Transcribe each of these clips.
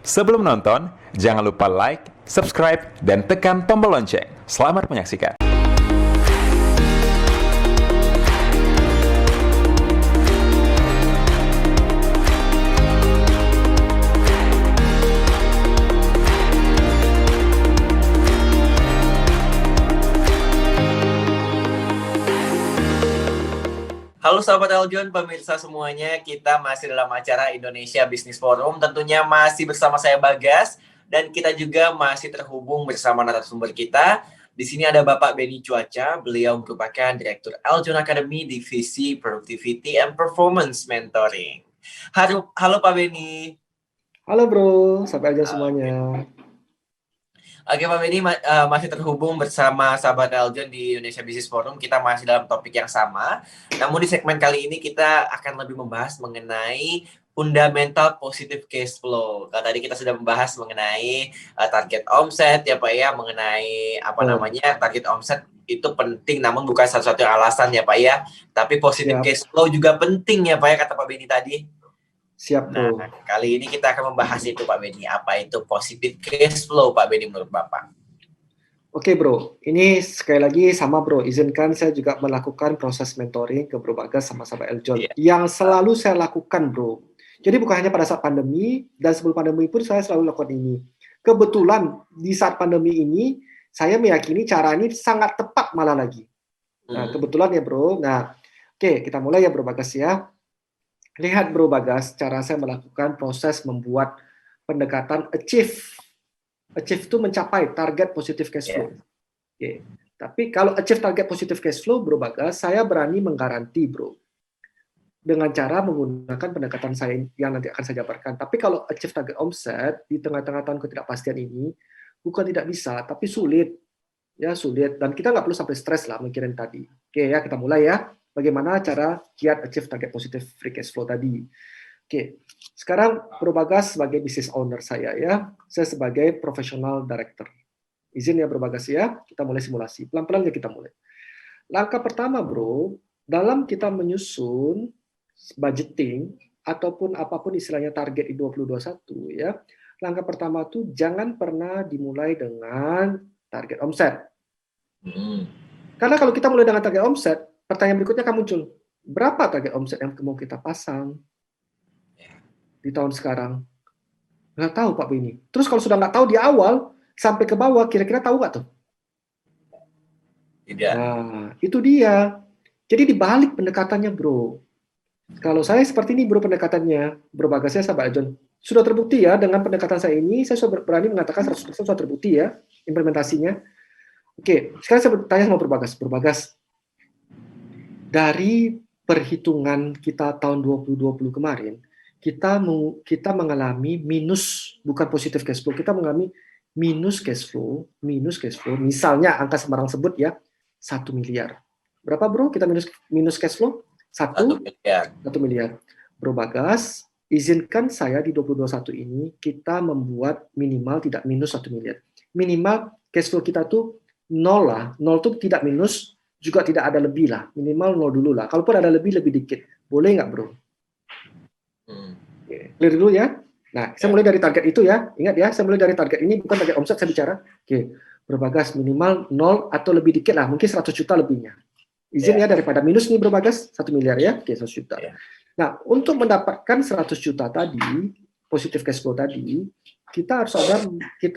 Sebelum nonton, jangan lupa like, subscribe, dan tekan tombol lonceng. Selamat menyaksikan. Halo sahabat Eljon, pemirsa semuanya, kita masih dalam acara Indonesia Business Forum. Tentunya masih bersama saya Bagas, dan kita juga masih terhubung bersama narasumber kita. Di sini ada Bapak Benny Cuaca, beliau merupakan Direktur Eljon Academy Divisi Productivity and Performance Mentoring. Halo Pak Benny. Halo bro, sahabat Eljon semuanya. Oke Pak Benny, masih terhubung bersama sahabat Eljon di Indonesia Business Forum. Kita masih dalam topik yang sama. Namun di segmen kali ini kita akan lebih membahas mengenai fundamental positive cash flow. Kalau tadi kita sudah membahas mengenai target omset ya Pak ya, mengenai target omset itu penting, namun bukan satu-satunya alasan ya Pak ya. Tapi positive cash flow juga penting ya Pak ya, kata Pak Benny tadi. Siap bro. Nah, kali ini kita akan membahas itu Pak Benny. Apa itu positive cash flow Pak Benny menurut Bapak? Oke bro, ini sekali lagi sama bro, izinkan saya juga melakukan proses mentoring ke Bro Bagas sama sahabat Eljon yang selalu saya lakukan bro. Jadi bukan hanya pada saat pandemi, dan sebelum pandemi pun saya selalu lakukan ini. Kebetulan di saat pandemi ini, saya meyakini cara ini sangat tepat malah lagi. Nah kebetulan ya bro, nah oke kita mulai ya Bro Bagas ya. Lihat Bro Bagas, cara saya melakukan proses membuat pendekatan achieve. Achieve itu mencapai target positive cash flow. Oke. Tapi kalau achieve target positive cash flow, Bro Bagas, saya berani menggaranti bro. Dengan cara menggunakan pendekatan saya yang nanti akan saya jabarkan. Tapi kalau achieve target omset, di tengah-tengah tahun ketidakpastian ini, bukan tidak bisa, tapi sulit. Ya sulit, dan kita nggak perlu sampai stres lah mikirin tadi. Oke ya, kita mulai ya. Bagaimana cara kiat achieve target positive free cash flow tadi. Oke, sekarang Bro Bagas sebagai business owner saya ya, saya sebagai professional director. Izin ya Bro Bagas ya, kita mulai simulasi. Pelan-pelan ya kita mulai. Langkah pertama bro, dalam kita menyusun budgeting, ataupun apapun istilahnya target di 2021 ya, langkah pertama tuh jangan pernah dimulai dengan target omset. Karena kalau kita mulai dengan target omset, pertanyaan berikutnya akan muncul, berapa target omset yang mau kita pasang di tahun sekarang? Nggak tahu Pak Benny. Terus kalau sudah nggak tahu di awal, sampai ke bawah, kira-kira tahu nggak tuh? Tidak. Nah, itu dia. Jadi dibalik pendekatannya bro. Kalau saya seperti ini bro pendekatannya, Bro Bagasnya sahabat Eljon. Sudah terbukti ya, dengan pendekatan saya ini, saya sudah berani mengatakan 100% sudah terbukti ya, implementasinya. Oke, sekarang saya bertanya sama Bro Bagas. Bro Bagas, dari perhitungan kita tahun 2020 kemarin, kita mengalami minus, bukan positive cash flow, kita mengalami minus cash flow, misalnya angka sembarang sebut ya, 1 miliar. Berapa bro kita minus cash flow? 1 miliar. Bro Bagas, izinkan saya di 2021 ini, kita membuat minimal tidak minus 1 miliar. Minimal cash flow kita tuh 0 lah, 0 tuh tidak minus, juga tidak ada lebih lah, minimal 0 dulu lah. Kalaupun ada lebih dikit. Boleh nggak bro? Clear dulu ya. Nah, saya mulai dari target itu ya. Ingat ya, saya mulai dari target ini, bukan target omset saya bicara. Oke, Bro Bagas minimal 0 atau lebih dikit lah, mungkin 100 juta lebihnya. Izin ya, daripada minus nih Bro Bagas, 1 miliar ya. Oke, 100 juta. Nah, untuk mendapatkan 100 juta tadi, positive cash flow tadi, kita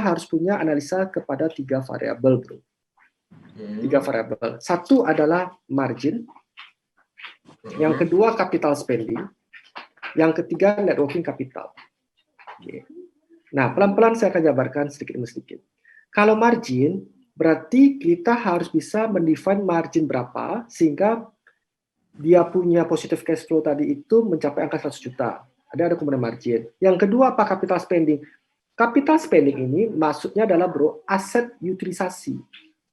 harus punya analisa kepada 3 variabel bro. 3 variabel. Satu adalah margin, yang kedua capital spending, yang ketiga net working capital. Nah, pelan-pelan saya akan jabarkan sedikit demi sedikit. Kalau margin, berarti kita harus bisa mendefine margin berapa, sehingga dia punya positive cash flow tadi itu mencapai angka 100 juta. Ada komponen margin. Yang kedua apa capital spending? Capital spending ini maksudnya adalah bro, aset utilisasi.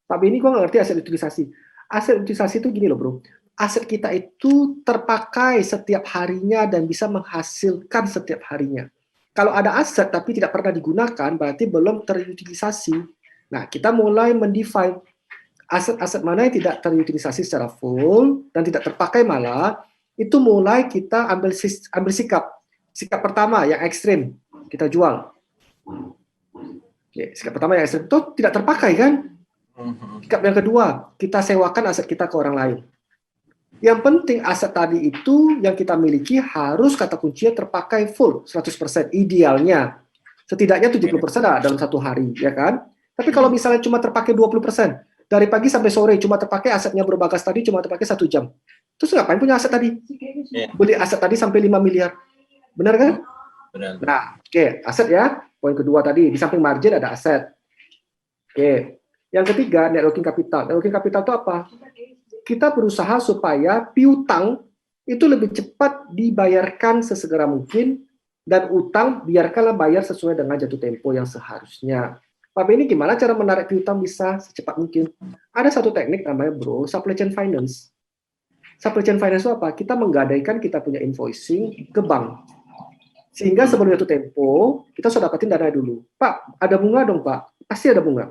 Tapi ini gue nggak ngerti aset utilisasi. Aset utilisasi itu gini loh bro, aset kita itu terpakai setiap harinya dan bisa menghasilkan setiap harinya. Kalau ada aset tapi tidak pernah digunakan, berarti belum terutilisasi. Nah, kita mulai mendefine aset-aset mana yang tidak terutilisasi secara full dan tidak terpakai malah, itu mulai kita ambil sikap. Sikap pertama yang ekstrim, kita jual. Oke, sikap pertama yang ekstrim itu tidak terpakai kan? Sikap yang kedua, kita sewakan aset kita ke orang lain. Yang penting aset tadi itu yang kita miliki harus kata kuncinya terpakai full 100%, idealnya. Setidaknya 70% dalam satu hari, ya kan? Tapi kalau misalnya cuma terpakai 20%, dari pagi sampai sore cuma terpakai asetnya Bro Bagas tadi cuma terpakai 1 jam. Terus ngapain punya aset tadi? Beli aset tadi sampai 5 miliar. Benar kan? Benar. Nah, oke, aset ya. Poin kedua tadi, di samping margin ada aset. Oke. Yang ketiga, net working capital. Net working capital itu apa? Kita berusaha supaya piutang itu lebih cepat dibayarkan sesegera mungkin, dan utang biarkanlah bayar sesuai dengan jatuh tempo yang seharusnya. Pak Benny, gimana cara menarik piutang bisa secepat mungkin? Ada satu teknik namanya Bro, supply chain finance. Supply chain finance itu apa? Kita menggadaikan kita punya invoicing ke bank. Sehingga sebelum jatuh tempo, kita sudah dapatin dana dulu. Pak, ada bunga dong Pak? Pasti ada bunga.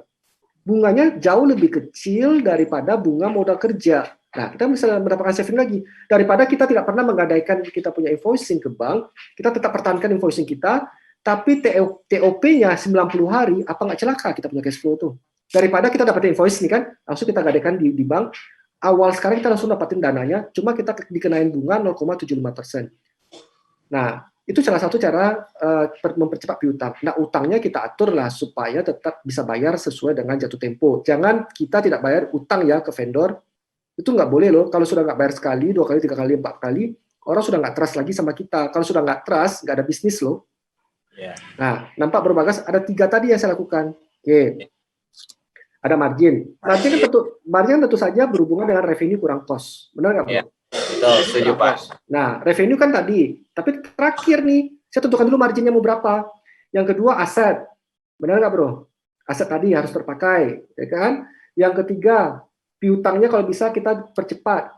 Bunganya jauh lebih kecil daripada bunga modal kerja. Nah, kita bisa mendapatkan saving lagi. Daripada kita tidak pernah menggadaikan kita punya invoicing ke bank, kita tetap pertahankan invoicing kita, tapi TOP-nya 90 hari, apa nggak celaka kita punya cash flow tuh. Daripada kita dapatin invoice nih kan, langsung kita gadaikan di bank, awal sekarang kita langsung dapatin dananya, cuma kita dikenain bunga 0,75%. Nah, itu salah satu cara mempercepat piutang. Nah, utangnya kita atur lah supaya tetap bisa bayar sesuai dengan jatuh tempo. Jangan kita tidak bayar utang ya ke vendor. Itu nggak boleh loh. Kalau sudah nggak bayar sekali, 2 kali, 3 kali, 4 kali, orang sudah nggak trust lagi sama kita. Kalau sudah nggak trust, nggak ada bisnis loh. Yeah. Nah, nampak Bro Bagas ada 3 tadi yang saya lakukan. Oke. Ada margin. Margin tentu saja berhubungan dengan revenue kurang cost. Benar nggak Bro? Yeah. Betul, setuju Pak. Nah, revenue kan tadi, tapi terakhir nih, saya tentukan dulu marginnya mau berapa. Yang kedua aset, benar nggak Bro? Aset tadi harus terpakai, ya kan? Yang ketiga, piutangnya kalau bisa kita percepat.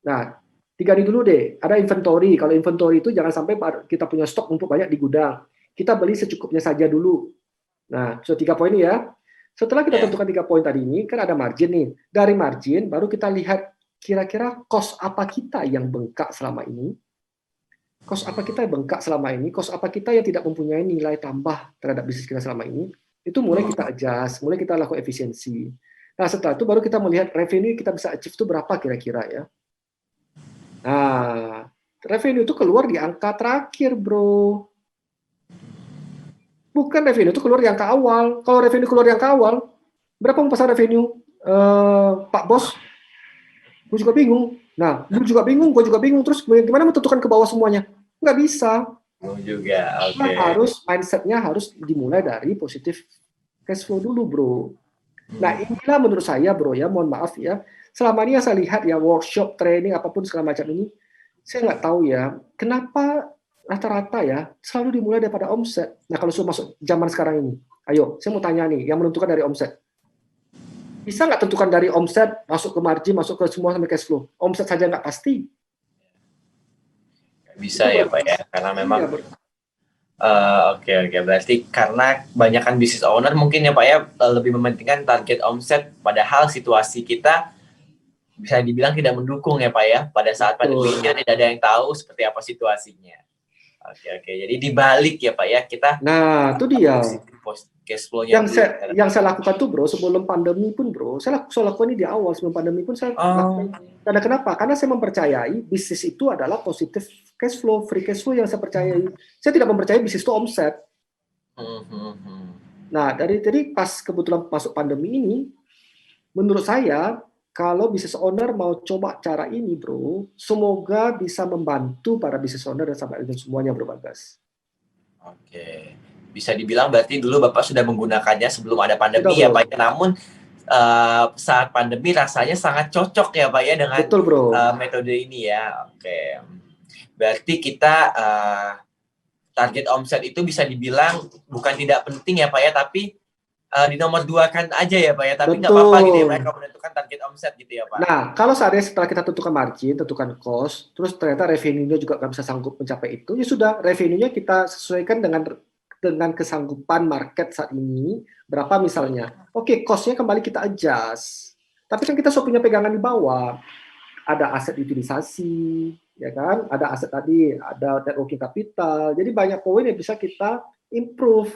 Nah, 3 ini dulu deh. Ada inventory. Kalau inventory itu jangan sampai kita punya stok untuk banyak di gudang. Kita beli secukupnya saja dulu. Nah, so 3 poin ini ya. Setelah kita tentukan 3 poin tadi ini, kan ada margin nih. Dari margin, baru kita lihat kira-kira cost apa kita yang bengkak selama ini, cost apa kita yang bengkak selama ini, cost apa kita yang tidak mempunyai nilai tambah terhadap bisnis kita selama ini, itu mulai kita adjust, mulai kita lakukan efisiensi. Nah, setelah itu baru kita melihat revenue kita bisa achieve itu berapa kira-kira ya. Nah, revenue itu keluar di angka terakhir, Bro. Bukan revenue itu keluar di angka awal. Kalau revenue keluar di angka awal, berapa pasar revenue, Pak Bos? Gue juga bingung. Nah, lu juga bingung, gue juga bingung. Terus gimana menentukan ke bawah semuanya? Nggak bisa. Juga, oke. Nah, harus mindsetnya harus dimulai dari positif cash flow dulu, Bro. Nah, inilah menurut saya, Bro ya, mohon maaf ya. Selama ini yang saya lihat ya, workshop, training, apapun segala macam ini, saya nggak tahu ya, kenapa rata-rata ya selalu dimulai daripada omset. Nah, kalau sudah masuk zaman sekarang ini, ayo, saya mau tanya nih, yang menentukan dari omset. Bisa nggak tentukan dari omset, masuk ke margin, masuk ke semua sampai cash flow? Omset saja nggak pasti. Bisa ya Pak ya, karena memang oke. Berarti karena kebanyakan business owner mungkin ya Pak ya lebih mementingkan target omset, padahal situasi kita bisa dibilang tidak mendukung ya Pak ya. Pada saat pandeminya tidak ada yang tahu seperti apa situasinya. Oke. Jadi dibalik ya Pak ya, kita. Nah, itu dia. Cash flow-nya yang saya lakukan tuh Bro, sebelum pandemi pun Bro, saya lakukan ini di awal, sebelum pandemi pun saya lakukan. Karena kenapa? Karena saya mempercayai bisnis itu adalah positif cash flow, free cash flow yang saya percayai. Saya tidak mempercayai bisnis itu omset. Nah, dari pas kebetulan masuk pandemi ini, menurut saya, kalau bisnis owner mau coba cara ini Bro, semoga bisa membantu para bisnis owner dan sahabat dan semuanya Bro Bagas. Oke. Bisa dibilang berarti dulu Bapak sudah menggunakannya sebelum ada pandemi ya Pak. Namun saat pandemi rasanya sangat cocok ya Pak ya dengan metode ini ya. Oke. Berarti kita target omset itu bisa dibilang bukan tidak penting ya Pak ya, tapi di nomor 2 kan aja ya Pak ya. Tapi nggak apa-apa gitu ya Pak kalau menentukan target omset gitu ya Pak. Nah, kalau seandainya setelah kita tentukan margin, tentukan cost, terus ternyata revenue-nya juga nggak bisa sanggup mencapai itu, ya sudah, revenue-nya kita sesuaikan dengan kesanggupan market saat ini, berapa misalnya. Oke, cost-nya kembali kita adjust. Tapi kan kita sudah punya pegangan di bawah. Ada aset utilisasi, ya kan? Ada aset tadi, ada net working capital. Jadi banyak poin yang bisa kita improve.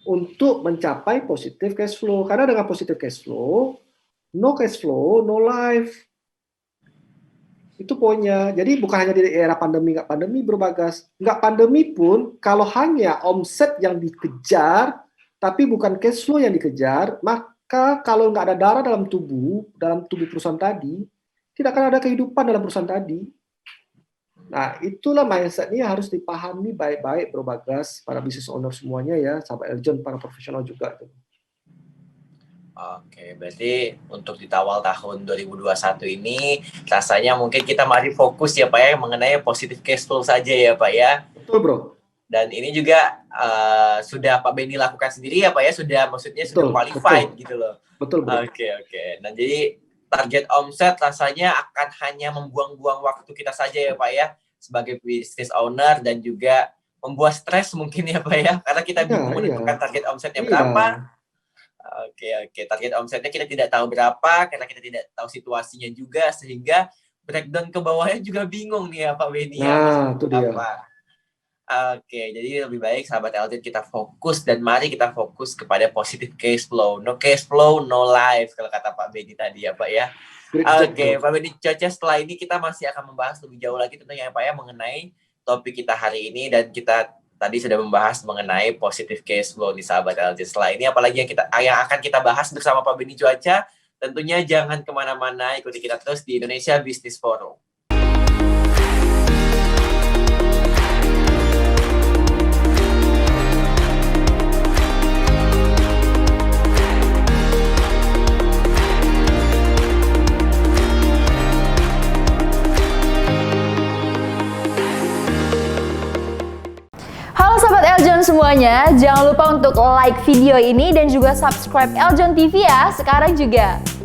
untuk mencapai positive cash flow. Karena dengan positive cash flow, no life. Itu poinnya. Jadi bukan hanya di era pandemi, nggak pandemi Bro Bagas. Nggak pandemi pun, kalau hanya omset yang dikejar, tapi bukan cash flow yang dikejar, maka kalau nggak ada darah dalam tubuh perusahaan tadi, tidak akan ada kehidupan dalam perusahaan tadi. Nah, itulah mindset-nya harus dipahami baik-baik Bro Bagas, para business owner semuanya ya, sahabat Eljon, para profesional juga. Oke, berarti untuk di awal tahun 2021 ini rasanya mungkin kita masih fokus ya Pak ya mengenai positive cash flow saja ya Pak ya. Betul Bro. Dan ini juga sudah Pak Benny lakukan sendiri ya Pak ya, sudah qualified gitu loh. Betul Bro. Oke. Nah jadi target omset rasanya akan hanya membuang-buang waktu kita saja ya Pak ya sebagai business owner dan juga membuat stres mungkin ya Pak ya karena kita bingung menentukan target omsetnya berapa. Oke. Target omsetnya kita tidak tahu berapa karena kita tidak tahu situasinya juga sehingga breakdown ke bawahnya juga bingung nih ya Pak Benny. Nah, itu dia. Oke, jadi lebih baik sahabat Eljon kita fokus dan mari kita fokus kepada positive cash flow. No cash flow, no life kalau kata Pak Benny tadi ya Pak ya. Oke, Pak Benny Coce, setelah ini kita masih akan membahas lebih jauh lagi tentunya ya Pak ya mengenai topik kita hari ini dan kita tadi sudah membahas mengenai positive cash flow di sahabat Eljon. Setelah ini apalagi yang akan kita bahas bersama Pak Benny Cuaca, tentunya jangan kemana-mana, ikuti kita terus di Indonesia Business Forum. Halo Sobat Eljon semuanya, jangan lupa untuk like video ini dan juga subscribe Eljon TV ya, sekarang juga.